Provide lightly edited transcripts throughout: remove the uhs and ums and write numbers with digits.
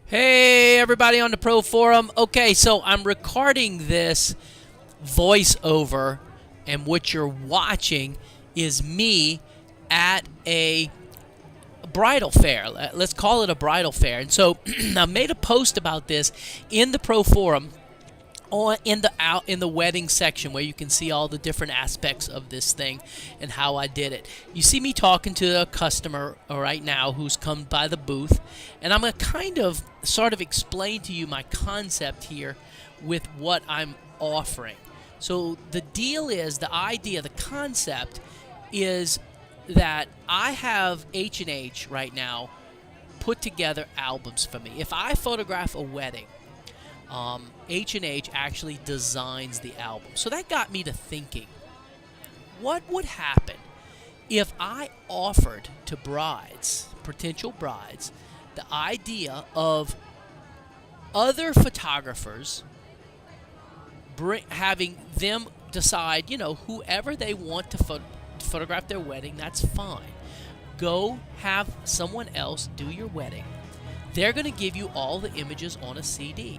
Hey, everybody on the Pro Forum. Okay, so I'm recording this voiceover, and what you're watching is me at a bridal fair. Let's call it a bridal fair. And so I made a post about this in the Pro Forum on in the wedding section where you can see all the different aspects of this thing and how I did it. You see me talking to a customer right now who's come by the booth, and I'm going to kind of sort of explain to you my concept here with what I'm offering. So the deal is, the idea, the concept is that I have H&H right now put together albums for me. If I photograph a wedding, H&H actually designs the album. So that got me to thinking, what would happen if I offered to brides, potential brides, the idea of other photographers having them decide, whoever they want to photograph their wedding, that's fine. Go have someone else do your wedding. They're going to give you all the images on a CD.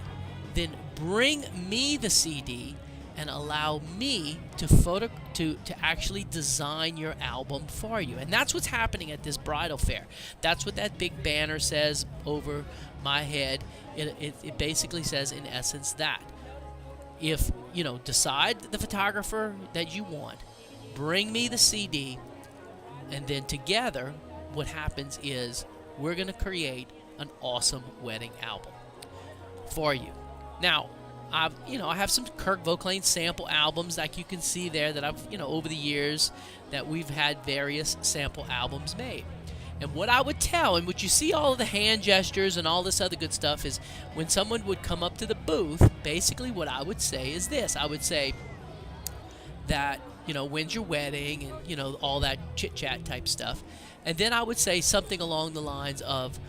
Then bring me the CD and allow me to actually design your album for you. And that's what's happening at this bridal fair. That's what that big banner says over my head. It basically says, in essence, that if decide the photographer that you want, bring me the CD, and then together what happens is we're going to create an awesome wedding album for you. Now, I have some Kirk sample albums, like you can see there, that I've, over the years that we've had various sample albums made. And what I would tell, and what you see all of the hand gestures and all this other good stuff, is when someone would come up to the booth, basically what I would say is this. I would say that, when's your wedding, and, all that chit-chat type stuff. And then I would say something along the lines of,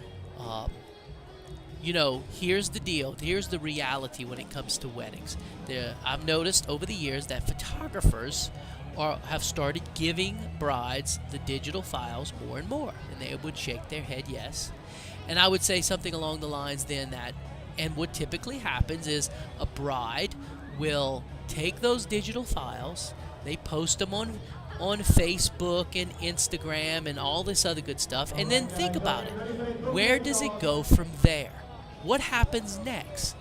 here's the deal. Here's the reality when it comes to weddings. I've noticed over the years that photographers have started giving brides the digital files more and more. And they would shake their head yes. And I would say something along the lines then that, and what typically happens is a bride will take those digital files, they post them on Facebook and Instagram and all this other good stuff, and then think about it. Where does it go from there? What happens next?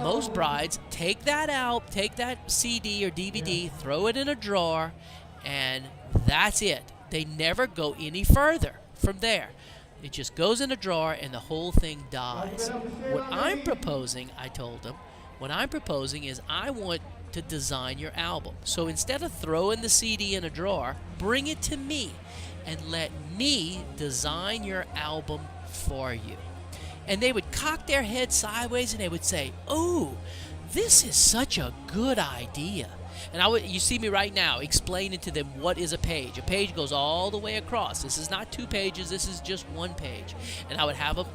Most brides take that out, take that CD or DVD, throw it in a drawer, and that's it. They never go any further from there. It just goes in a drawer and the whole thing dies. What I'm proposing, I told them, what I'm proposing is I want to design your album. So instead of throwing the CD in a drawer, bring it to me and let me design your album for you. And they would cock their head sideways and they would say, "Oh, this is such a good idea." And you see me right now explaining to them what is a page. A page goes all the way across. This is not 2 pages. This is just 1 page. And I would have a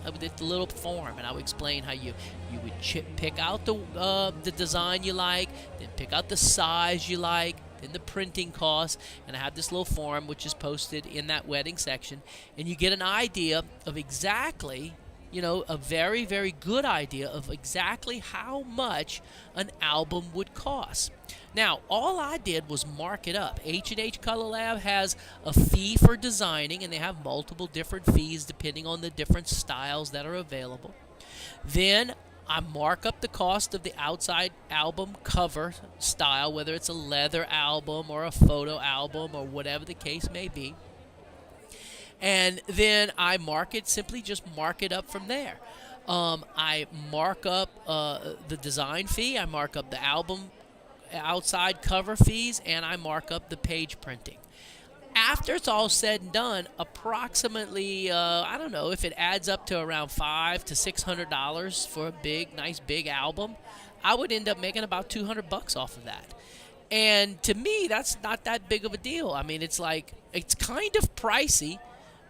little form, and I would explain how you would pick out the design you like, then pick out the size you like, then the printing cost, and I have this little form which is posted in that wedding section, and you get an idea of exactly, a very, very good idea of exactly how much an album would cost. Now, all I did was mark it up. H&H Color Lab has a fee for designing, and they have multiple different fees depending on the different styles that are available. Then I mark up the cost of the outside album cover style, whether it's a leather album or a photo album or whatever the case may be. And then I simply just mark it up from there. I mark up the design fee, I mark up the album outside cover fees, and I mark up the page printing. After it's all said and done, approximately, I don't know, if it adds up to around $500 to $600 for a nice big album, I would end up making about $200 off of that. And to me, that's not that big of a deal. I mean, it's kind of pricey,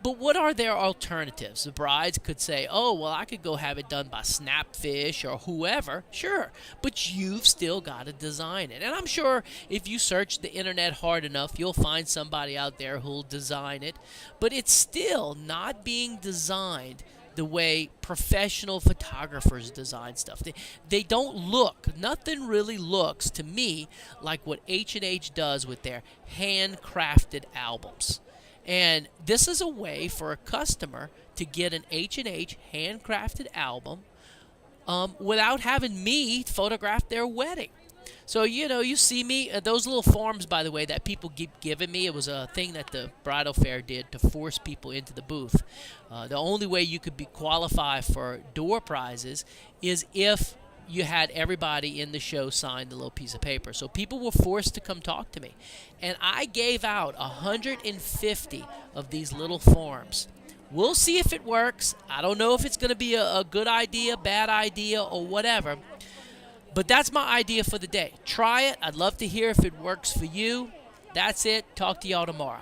but what are their alternatives? The brides could say, "Oh, well, I could go have it done by Snapfish or whoever." Sure, but you've still got to design it. And I'm sure if you search the internet hard enough, you'll find somebody out there who'll design it. But it's still not being designed the way professional photographers design stuff. They don't look, nothing really looks to me like what H&H does with their handcrafted albums. And this is a way for a customer to get an H&H handcrafted album without having me photograph their wedding. So, you see me, those little forms, by the way, that people keep giving me, it was a thing that the Bridal Fair did to force people into the booth. The only way you could be qualified for door prizes is if you had everybody in the show sign the little piece of paper. So people were forced to come talk to me. And I gave out 150 of these little forms. We'll see if it works. I don't know if it's going to be a good idea, bad idea, or whatever. But that's my idea for the day. Try it. I'd love to hear if it works for you. That's it. Talk to y'all tomorrow.